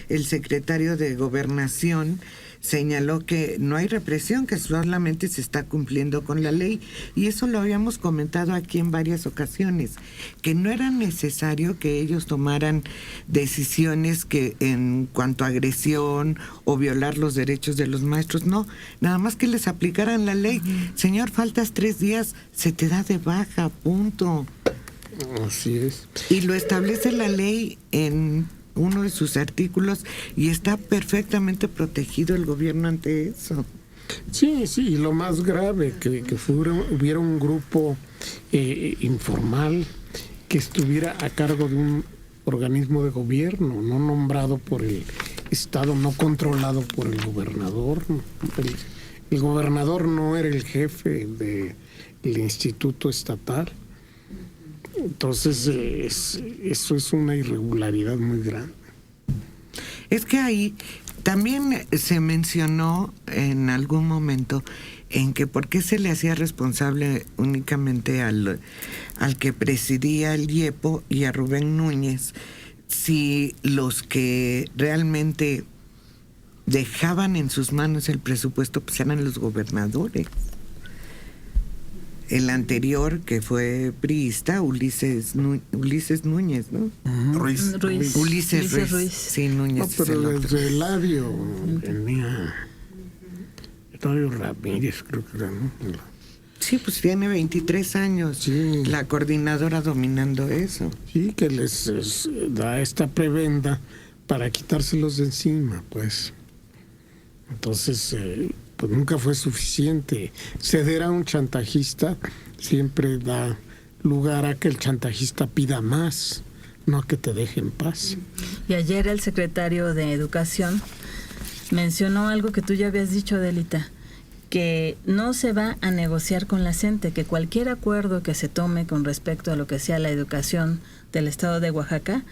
el secretario de Gobernación señaló que no hay represión, que solamente se está cumpliendo con la ley, y eso lo habíamos comentado aquí en varias ocasiones, que no era necesario que ellos tomaran decisiones que en cuanto a agresión o violar los derechos de los maestros, no, nada más que les aplicaran la ley. Señor, faltas 3 días, se te da de baja, punto. Así es. Y lo establece la ley en uno de sus artículos, y está perfectamente protegido el gobierno ante eso. Sí, y lo más grave, que hubiera un grupo informal que estuviera a cargo de un organismo de gobierno, no nombrado por el Estado, no controlado por el gobernador. El gobernador no era el jefe del instituto estatal. Entonces, eso es una irregularidad muy grande. Es que ahí también se mencionó en algún momento en que por qué se le hacía responsable únicamente al que presidía el IEPO y a Rubén Núñez, si los que realmente dejaban en sus manos el presupuesto pues eran los gobernadores. El anterior, que fue priista, Ulises Núñez, ¿no? Ruiz. Ulises Ruiz. Sí, Núñez. No, pero desde Eladio venía Eladio Ramírez, creo que era, ¿no? Sí, pues tiene 23 años. Sí. La coordinadora dominando eso. Sí, que les da esta prebenda para quitárselos de encima, pues. Entonces, pues nunca fue suficiente. Ceder a un chantajista siempre da lugar a que el chantajista pida más, no a que te deje en paz. Y ayer el secretario de Educación mencionó algo que tú ya habías dicho, Adelita, que no se va a negociar con la CENTE, que cualquier acuerdo que se tome con respecto a lo que sea la educación del estado de Oaxaca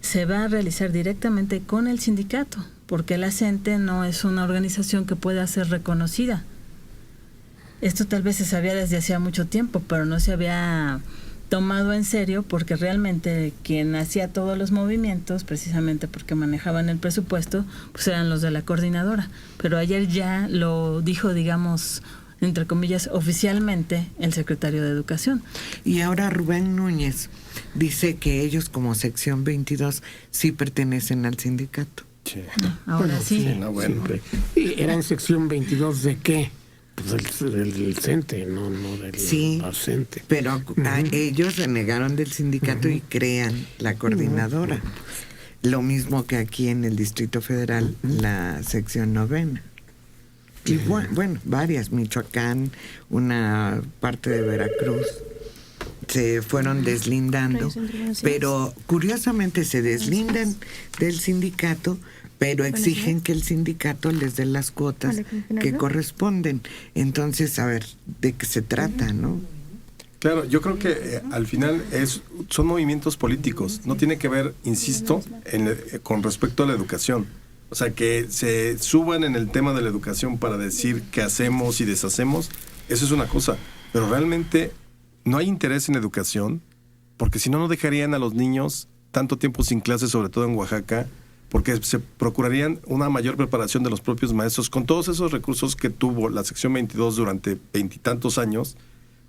se va a realizar directamente con el sindicato, porque la CENTE no es una organización que pueda ser reconocida. Esto tal vez se sabía desde hacía mucho tiempo, pero no se había tomado en serio, porque realmente quien hacía todos los movimientos, precisamente porque manejaban el presupuesto, pues eran los de la coordinadora. Pero ayer ya lo dijo, digamos, entre comillas, oficialmente el secretario de Educación. Y ahora Rubén Núñez dice que ellos como sección 22 sí pertenecen al sindicato. Sí. Ahora Bueno, sí. No, bueno. ¿Y era en sección 22 de qué? Pues del CENTE, no del Sí, CENTE. pero ellos renegaron del sindicato y crean la coordinadora. Lo mismo que aquí en el Distrito Federal, la sección 9. Y bueno, varias, Michoacán, una parte de Veracruz, se fueron deslindando, pero curiosamente se deslindan del sindicato, pero exigen que el sindicato les dé las cuotas que corresponden. Entonces, a ver, ¿de qué se trata, no? Claro, yo creo que al final son movimientos políticos. No tiene que ver, insisto, con respecto a la educación. O sea, que se suban en el tema de la educación para decir qué hacemos y deshacemos, eso es una cosa. Pero realmente no hay interés en educación, porque si no, no dejarían a los niños tanto tiempo sin clases, sobre todo en Oaxaca, porque se procurarían una mayor preparación de los propios maestros. Con todos esos recursos que tuvo la sección 22 durante 20 y tantos años,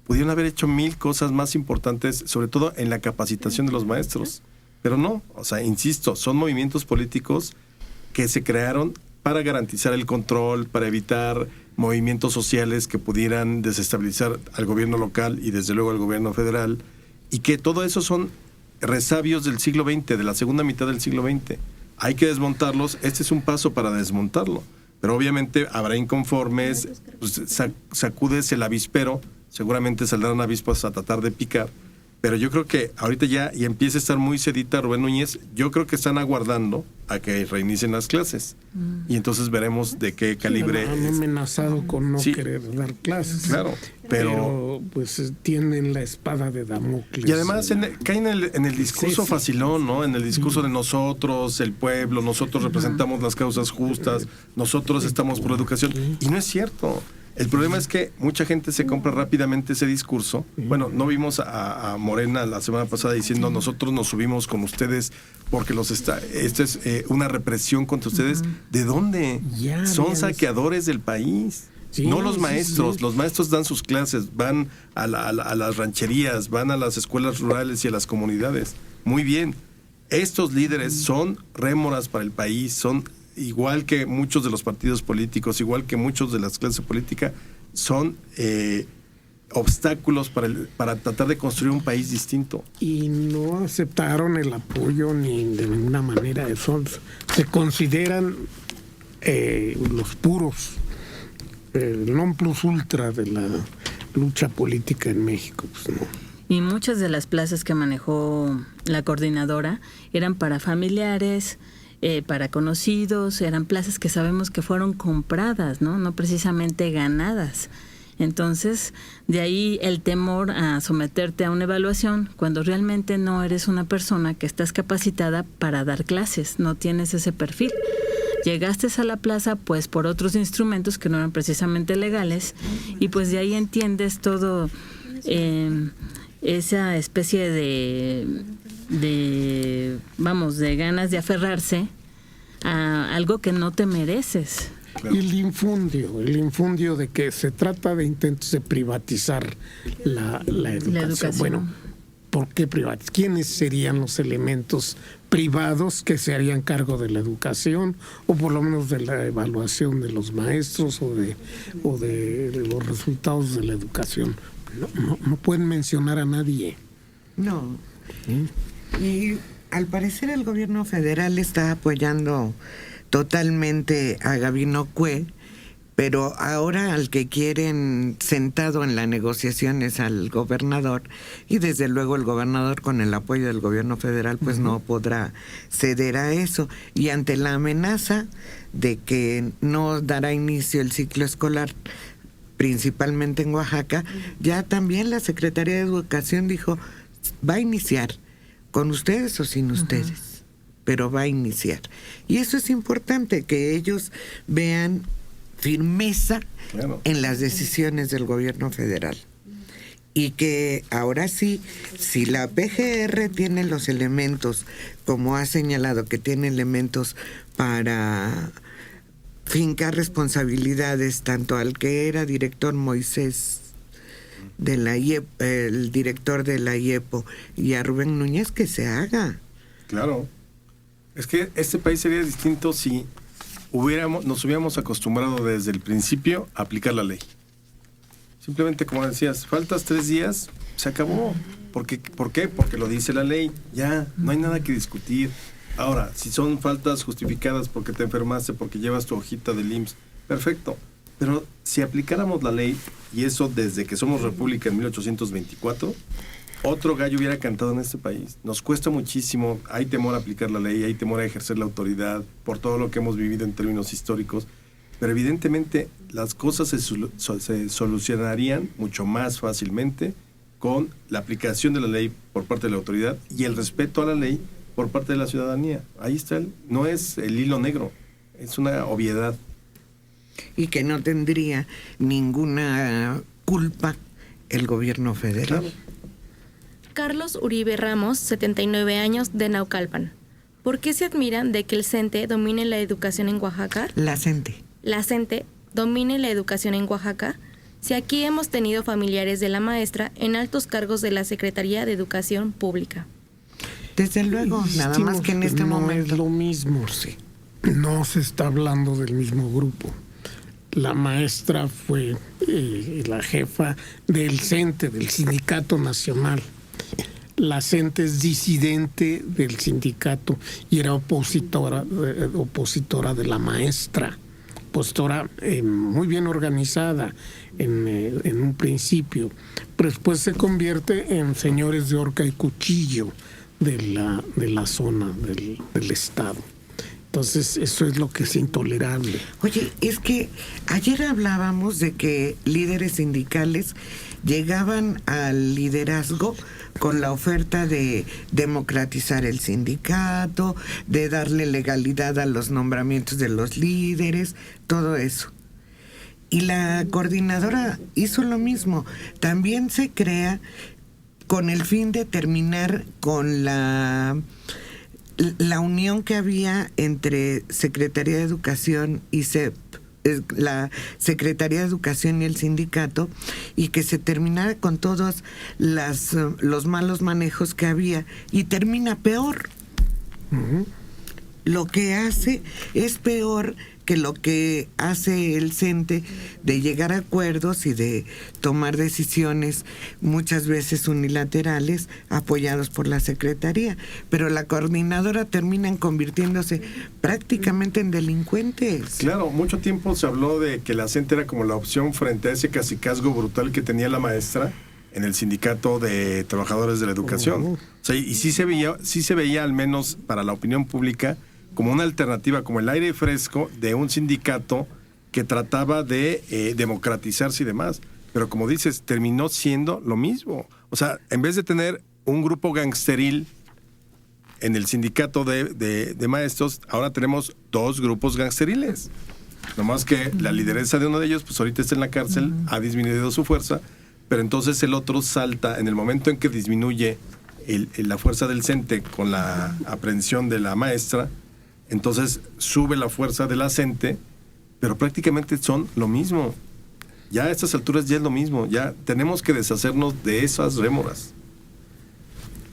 pudieron haber hecho 1000 cosas más importantes, sobre todo en la capacitación de los maestros. Pero no, o sea, insisto, son movimientos políticos que se crearon para garantizar el control, para evitar movimientos sociales que pudieran desestabilizar al gobierno local y desde luego al gobierno federal, y que todo eso son resabios del siglo XX, de la segunda mitad del siglo XX. Hay que desmontarlos, este es un paso para desmontarlo, pero obviamente habrá inconformes, pues, sacudes el avispero, seguramente saldrán avispas a tratar de picar, pero yo creo que ahorita ya y empieza a estar muy sedita Rubén Núñez. Yo creo que están aguardando a que reinicien las clases y entonces veremos de qué calibre. Han amenazado con no querer dar clases. Claro, pero pues tienen la espada de Damocles. Y además caen en el discurso facilón, ¿no? En el discurso de nosotros, el pueblo, nosotros representamos las causas justas, nosotros estamos por la educación. Y no es cierto. El problema es que mucha gente se compra rápidamente ese discurso. Bueno, no vimos a Morena la semana pasada diciendo nosotros nos subimos con ustedes porque esto es una represión contra ustedes. ¿De dónde? Son saqueadores del país. Sí, no los maestros. Sí. Los maestros dan sus clases, van a las rancherías, van a las escuelas rurales y a las comunidades. Muy bien. Estos líderes son rémoras para el país, son igual que muchos de los partidos políticos, igual que muchos de las clases políticas, son obstáculos para tratar de construir un país distinto. Y no aceptaron el apoyo ni de ninguna manera. Se consideran los puros, el non plus ultra de la lucha política en México. Pues no. Y muchas de las plazas que manejó la coordinadora eran para familiares, para conocidos, eran plazas que sabemos que fueron compradas, no precisamente ganadas. Entonces, de ahí el temor a someterte a una evaluación cuando realmente no eres una persona que estás capacitada para dar clases, no tienes ese perfil. Llegaste a la plaza pues por otros instrumentos que no eran precisamente legales y pues de ahí entiendes todo esa especie de ganas de aferrarse a algo que no te mereces. Claro. Y el infundio de que se trata de intentos de privatizar la educación. Bueno, ¿por qué privatizar? ¿Quiénes serían los elementos privados que se harían cargo de la educación o por lo menos de la evaluación de los maestros o de los resultados de la educación? No pueden mencionar a nadie. No. Y al parecer el gobierno federal está apoyando totalmente a Gabino Cue, pero ahora al que quieren sentado en la negociación es al gobernador, y desde luego el gobernador con el apoyo del gobierno federal pues no podrá ceder a eso, y ante la amenaza de que no dará inicio el ciclo escolar principalmente en Oaxaca, ya también la Secretaría de Educación dijo, va a iniciar, con ustedes o sin ustedes, pero va a iniciar. Y eso es importante, que ellos vean firmeza en las decisiones del gobierno federal. Y que ahora sí, si la PGR tiene los elementos, como ha señalado, que tiene elementos para fincar responsabilidades tanto al que era director Moisés de la el director de la IEPO y a Rubén Núñez, que se haga. Claro. Es que este país sería distinto si nos hubiéramos acostumbrado desde el principio a aplicar la ley. Simplemente, como decías, faltas 3 días, se acabó. ¿Por qué? Porque lo dice la ley. Ya, no hay nada que discutir. Ahora, si son faltas justificadas porque te enfermaste, porque llevas tu hojita del IMSS, perfecto. Pero si aplicáramos la ley, y eso desde que somos república en 1824, otro gallo hubiera cantado en este país. Nos cuesta muchísimo, hay temor a aplicar la ley, hay temor a ejercer la autoridad por todo lo que hemos vivido en términos históricos, pero evidentemente las cosas se solucionarían mucho más fácilmente con la aplicación de la ley por parte de la autoridad y el respeto a la ley por parte de la ciudadanía. Ahí está, no es el hilo negro, es una obviedad. Y que no tendría ninguna culpa el gobierno federal. Claro. Carlos Uribe Ramos, 79 años, de Naucalpan. ¿Por qué se admiran de que el CENTE domine la educación en Oaxaca? La CENTE domine la educación en Oaxaca, si aquí hemos tenido familiares de la maestra en altos cargos de la Secretaría de Educación Pública. Desde luego, nada más que en este momento. No es lo mismo, sí. No se está hablando del mismo grupo. La maestra fue la jefa del CENTE, del Sindicato Nacional. La CENTE es disidente del sindicato y era opositora de la maestra. Opositora muy bien organizada en un principio, pero después se convierte en señores de horca y cuchillo de la zona del estado. Entonces, eso es lo que es intolerable. Oye, es que ayer hablábamos de que líderes sindicales llegaban al liderazgo con la oferta de democratizar el sindicato, de darle legalidad a los nombramientos de los líderes, todo eso. Y la coordinadora hizo lo mismo. También se crea con el fin de terminar con la unión que había entre Secretaría de Educación y la Secretaría de Educación y el sindicato, y que se terminara con todos los malos manejos que había, y termina peor. Ujú. Lo que hace es peor que lo que hace el CENTE de llegar a acuerdos y de tomar decisiones muchas veces unilaterales apoyados por la Secretaría. Pero la coordinadora terminan convirtiéndose prácticamente en delincuentes. Claro, mucho tiempo se habló de que la CENTE era como la opción frente a ese cacicazgo brutal que tenía la maestra en el sindicato de trabajadores de la educación. O sea, y sí se veía al menos para la opinión pública como una alternativa, como el aire fresco de un sindicato que trataba de democratizarse y demás. Pero como dices, terminó siendo lo mismo. O sea, en vez de tener un grupo gangsteril en el sindicato de maestros, ahora tenemos 2 grupos gangsteriles. Nomás que la lideresa de uno de ellos, pues ahorita está en la cárcel, ha disminuido su fuerza, pero entonces el otro salta en el momento en que disminuye la fuerza del CENTE con la aprehensión de la maestra. Entonces sube la fuerza de la CENTE, pero prácticamente son lo mismo. Ya a estas alturas ya es lo mismo. Ya tenemos que deshacernos de esas rémoras.